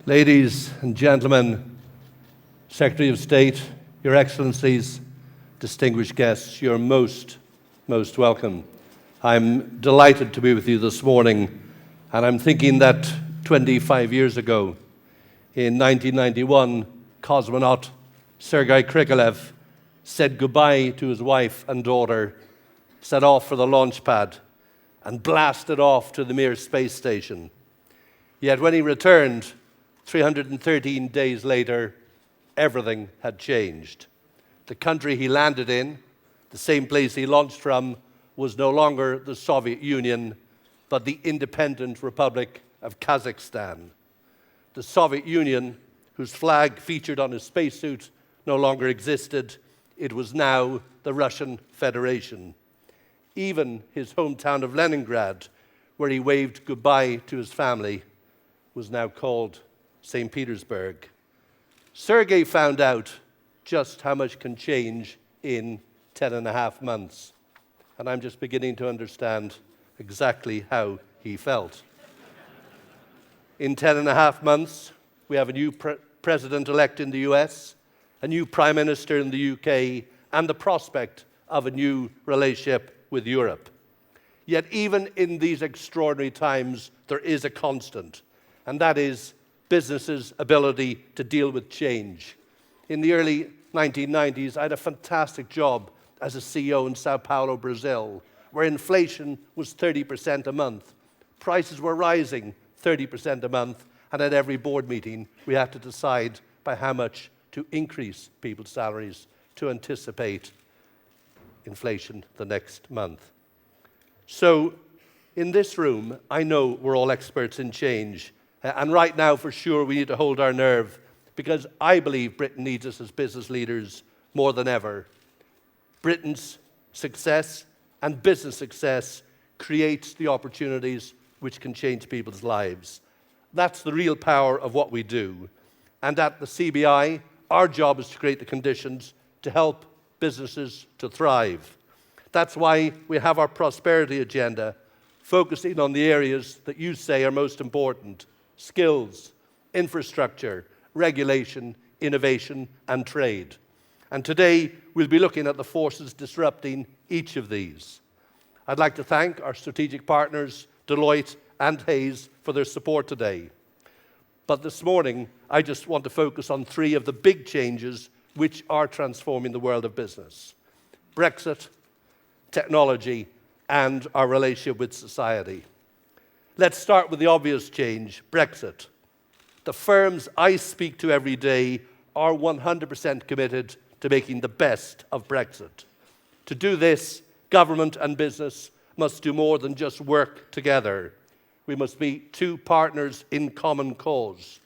Ladies and gentlemen, Secretary of State, Your Excellencies, distinguished guests, you're most welcome. I'm delighted to be with you this morning, and I'm thinking that 25 years ago, in 1991, cosmonaut Sergei Krikalev said goodbye to his wife and daughter, set off for the launch pad, and blasted off to the Mir space station. Yet when he returned, 313 days later, everything had changed. The country he landed in, the same place he launched from, was no longer the Soviet Union, but the independent Republic of Kazakhstan. The Soviet Union, whose flag featured on his spacesuit, no longer existed. It was now the Russian Federation. Even his hometown of Leningrad, where he waved goodbye to his family, was now called St. Petersburg. Sergei found out just how much can change in 10.5 months. And I'm just beginning to understand exactly how he felt. In 10.5 months, we have a new president-elect in the US, a new prime minister in the UK, and the prospect of a new relationship with Europe. Yet even in these extraordinary times, there is a constant, and that is businesses' ability to deal with change. In the early 1990s, I had a fantastic job as a CEO in Sao Paulo, Brazil, where inflation was 30% a month. Prices were rising 30% a month, and at every board meeting, we had to decide by how much to increase people's salaries to anticipate inflation the next month. So, in this room, I know we're all experts in change. And right now, for sure, we need to hold our nerve, because I believe Britain needs us as business leaders more than ever. Britain's success and business success creates the opportunities which can change people's lives. That's the real power of what we do. And at the CBI, our job is to create the conditions to help businesses to thrive. That's why we have our prosperity agenda, focusing on the areas that you say are most important: skills, infrastructure, regulation, innovation, and trade. And today, we'll be looking at the forces disrupting each of these. I'd like to thank our strategic partners, Deloitte and Hayes, for their support today. But this morning, I just want to focus on 3 of the big changes which are transforming the world of business: Brexit, technology, and our relationship with society. Let's start with the obvious change, Brexit. The firms I speak to every day are 100% committed to making the best of Brexit. To do this, government and business must do more than just work together. We must be 2 partners in common cause,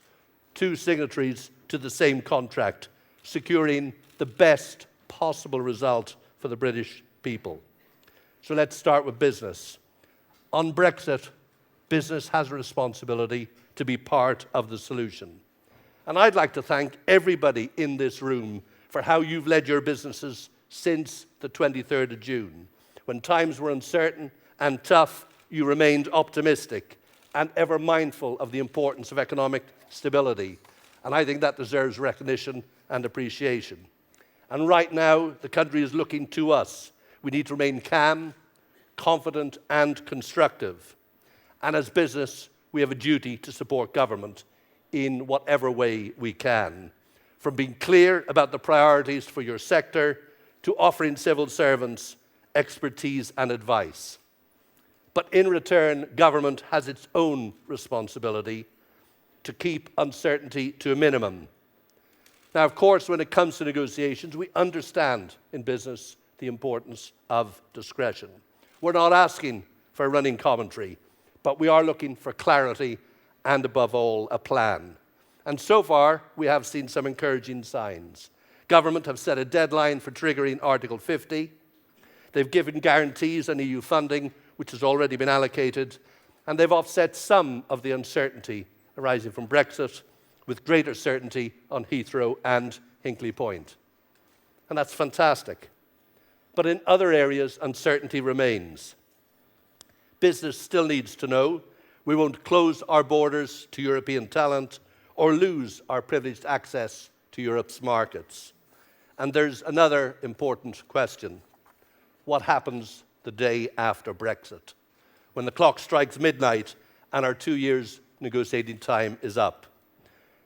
2 signatories to the same contract, securing the best possible result for the British people. So let's start with business. On Brexit, business has a responsibility to be part of the solution. And I'd like to thank everybody in this room for how you've led your businesses since the 23rd of June. When times were uncertain and tough, you remained optimistic and ever mindful of the importance of economic stability. And I think that deserves recognition and appreciation. And right now, the country is looking to us. We need to remain calm, confident, and constructive. And as business, we have a duty to support government in whatever way we can, from being clear about the priorities for your sector to offering civil servants expertise and advice. But in return, government has its own responsibility to keep uncertainty to a minimum. Now, of course, when it comes to negotiations, we understand in business the importance of discretion. We're not asking for a running commentary, but we are looking for clarity and, above all, a plan. And so far, we have seen some encouraging signs. Government have set a deadline for triggering Article 50. They've given guarantees on EU funding, which has already been allocated, and they've offset some of the uncertainty arising from Brexit with greater certainty on Heathrow and Hinkley Point. And that's fantastic. But in other areas, uncertainty remains. Business still needs to know we won't close our borders to European talent or lose our privileged access to Europe's markets. And there's another important question. What happens the day after Brexit, when the clock strikes midnight and our 2 years negotiating time is up?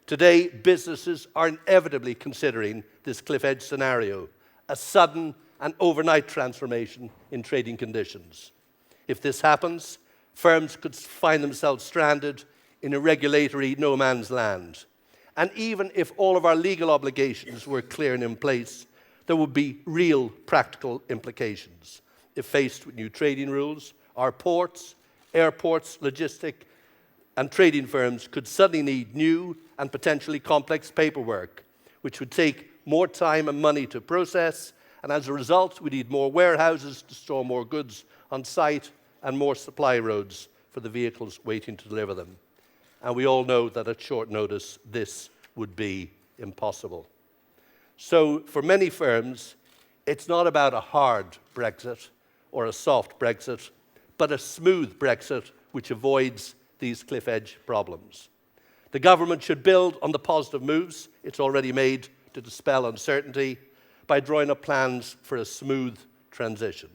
Today, businesses are inevitably considering this cliff edge scenario, a sudden and overnight transformation in trading conditions. If this happens, firms could find themselves stranded in a regulatory no man's land. And even if all of our legal obligations were clear and in place, there would be real practical implications. If faced with new trading rules, our ports, airports, logistic and trading firms could suddenly need new and potentially complex paperwork, which would take more time and money to process, and as a result, we need more warehouses to store more goods on site and more supply roads for the vehicles waiting to deliver them. And we all know that at short notice, this would be impossible. So for many firms, it's not about a hard Brexit or a soft Brexit, but a smooth Brexit which avoids these cliff edge problems. The government should build on the positive moves it's already made to dispel uncertainty by drawing up plans for a smooth transition,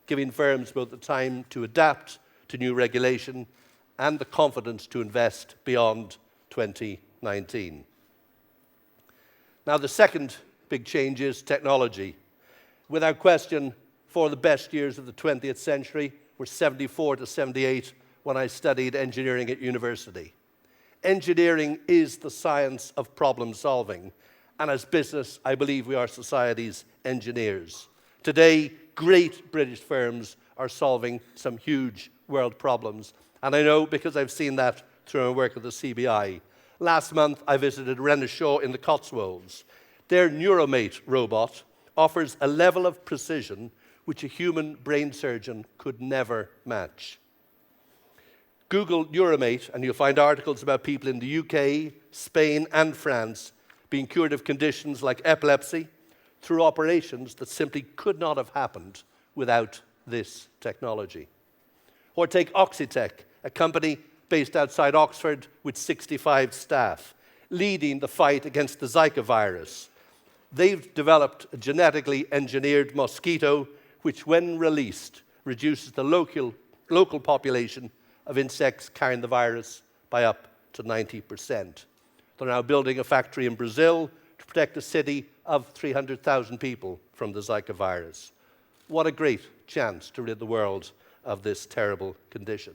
giving firms both the time to adapt to new regulation and the confidence to invest beyond 2019. Now, the second big change is technology. Without question, four of the best years of the 20th century were 74 to 78 when I studied engineering at university. Engineering is the science of problem solving, and as business, I believe we are society's engineers. Today, great British firms are solving some huge world problems, and I know because I've seen that through my work at the CBI. Last month, I visited Renishaw in the Cotswolds. Their Neuromate robot offers a level of precision which a human brain surgeon could never match. Google Neuromate, and you'll find articles about people in the UK, Spain, and France being cured of conditions like epilepsy through operations that simply could not have happened without this technology. Or take Oxitec, a company based outside Oxford with 65 staff, leading the fight against the Zika virus. They've developed a genetically engineered mosquito which, when released, reduces the local population of insects carrying the virus by up to 90%. They're now building a factory in Brazil to protect a city of 300,000 people from the Zika virus. What a great chance to rid the world of this terrible condition.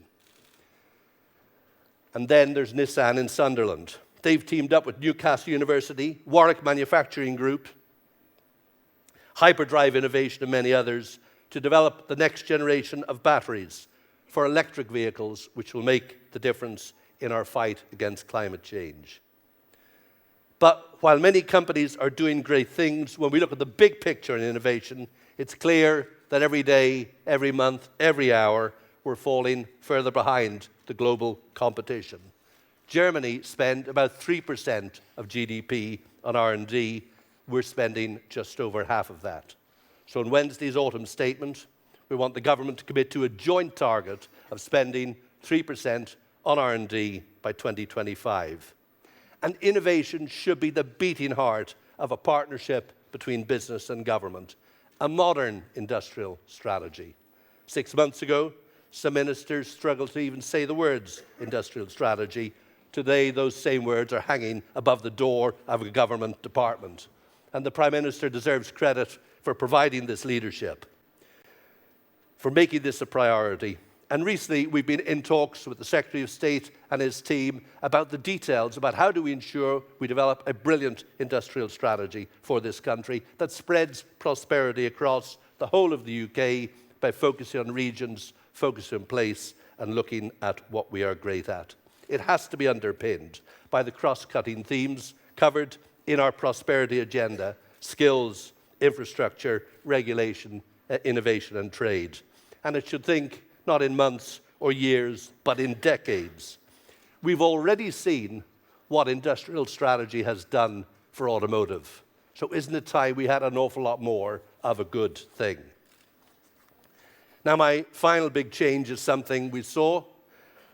And then there's Nissan in Sunderland. They've teamed up with Newcastle University, Warwick Manufacturing Group, Hyperdrive Innovation, and many others to develop the next generation of batteries for electric vehicles, which will make the difference in our fight against climate change. But while many companies are doing great things, when we look at the big picture in innovation, it's clear that every day, every month, every hour, we're falling further behind the global competition. Germany spend about 3% of GDP on R&D. We're spending just over half of that. So in Wednesday's autumn statement, we want the government to commit to a joint target of spending 3% on R&D by 2025. And innovation should be the beating heart of a partnership between business and government, a modern industrial strategy. 6 months ago, some ministers struggled to even say the words industrial strategy. Today, those same words are hanging above the door of a government department. And the Prime Minister deserves credit for providing this leadership, for making this a priority. And recently, we've been in talks with the Secretary of State and his team about the details about how do we ensure we develop a brilliant industrial strategy for this country that spreads prosperity across the whole of the UK by focusing on regions, focusing in place, and looking at what we are great at. It has to be underpinned by the cross-cutting themes covered in our prosperity agenda: skills, infrastructure, regulation, innovation, and trade. And it should think not in months or years, but in decades. We've already seen what industrial strategy has done for automotive. So isn't it time we had an awful lot more of a good thing? Now, my final big change is something we saw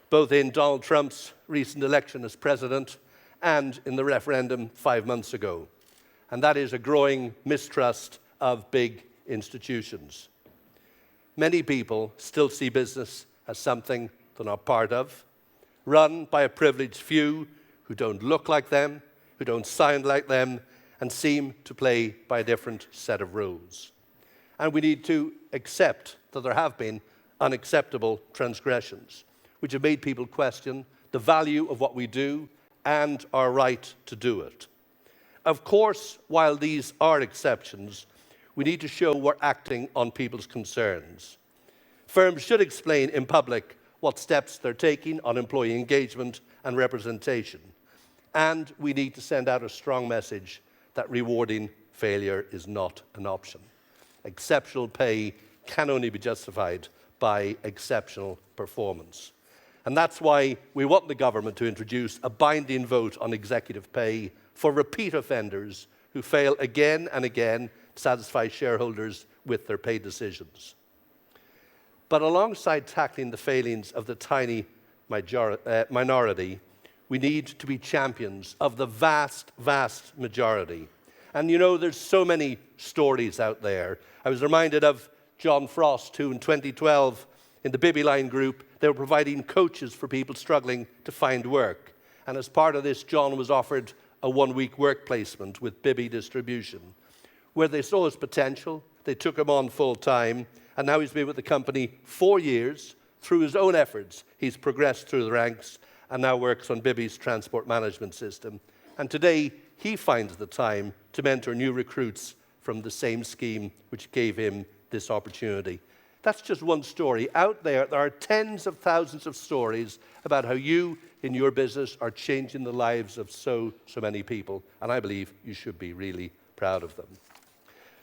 both in Donald Trump's recent election as president and in the referendum 5 months ago. And that is a growing mistrust of big institutions. Many people still see business as something they're not part of, run by a privileged few who don't look like them, who don't sound like them, and seem to play by a different set of rules. And we need to accept that there have been unacceptable transgressions, which have made people question the value of what we do and our right to do it. Of course, while these are exceptions, we need to show we're acting on people's concerns. Firms should explain in public what steps they're taking on employee engagement and representation. And we need to send out a strong message that rewarding failure is not an option. Exceptional pay can only be justified by exceptional performance. And that's why we want the government to introduce a binding vote on executive pay for repeat offenders who fail again and again to satisfy shareholders with their pay decisions. But alongside tackling the failings of the tiny minority, we need to be champions of the vast, vast majority. And you know, there's so many stories out there. I was reminded of John Frost, who in 2012, in the Bibby Line group, they were providing coaches for people struggling to find work. And as part of this, John was offered a one-week work placement with Bibby Distribution, where they saw his potential. They took him on full-time, and now he's been with the company 4 years. Through his own efforts, he's progressed through the ranks and now works on Bibby's transport management system. And today, he finds the time to mentor new recruits from the same scheme which gave him this opportunity. That's just one story. Out there are tens of thousands of stories about how you, in your business, are changing the lives of so many people. And I believe you should be really proud of them.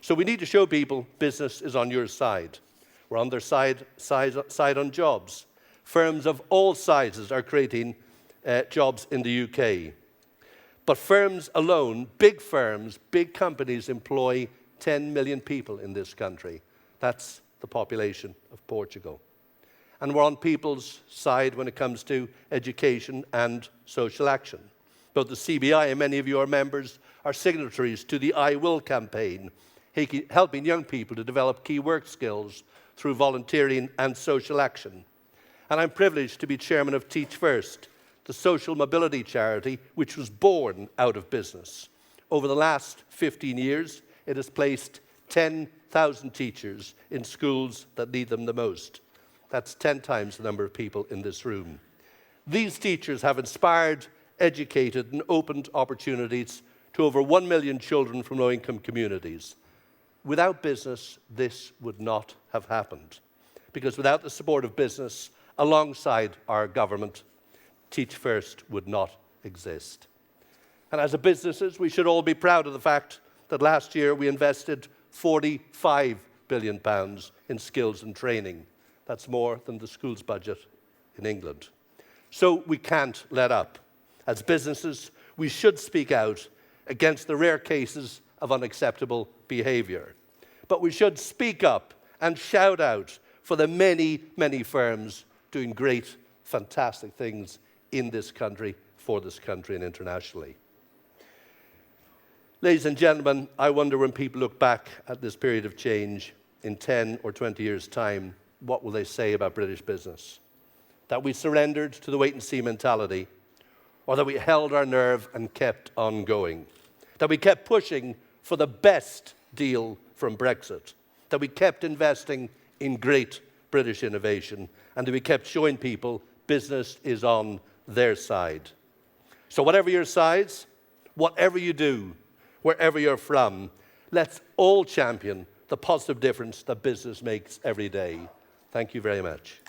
So we need to show people business is on your side. We're on their side on jobs. Firms of all sizes are creating jobs in the UK. But firms alone, big firms, big companies employ 10 million people in this country. That's the population of Portugal. And we're on people's side when it comes to education and social action. Both the CBI and many of your members are signatories to the I Will campaign, helping young people to develop key work skills through volunteering and social action. And I'm privileged to be chairman of Teach First, the social mobility charity which was born out of business. Over the last 15 years, it has placed 10,000 teachers in schools that need them the most. That's 10 times the number of people in this room. These teachers have inspired, educated, and opened opportunities to over 1 million children from low-income communities. Without business, this would not have happened. Because without the support of business, alongside our government, Teach First would not exist. And as a businesses, we should all be proud of the fact that last year we invested £45 billion in skills and training. That's more than the school's budget in England. So we can't let up. As businesses, we should speak out against the rare cases of unacceptable behavior. But we should speak up and shout out for the many, many firms doing great, fantastic things in this country, for this country, and internationally. Ladies and gentlemen, I wonder when people look back at this period of change in 10 or 20 years' time, what will they say about British business? That we surrendered to the wait-and-see mentality, or that we held our nerve and kept on going? That we kept pushing for the best deal from Brexit? That we kept investing in great British innovation? And that we kept showing people business is on their side? So whatever your size, whatever you do, wherever you're from, let's all champion the positive difference that business makes every day. Thank you very much.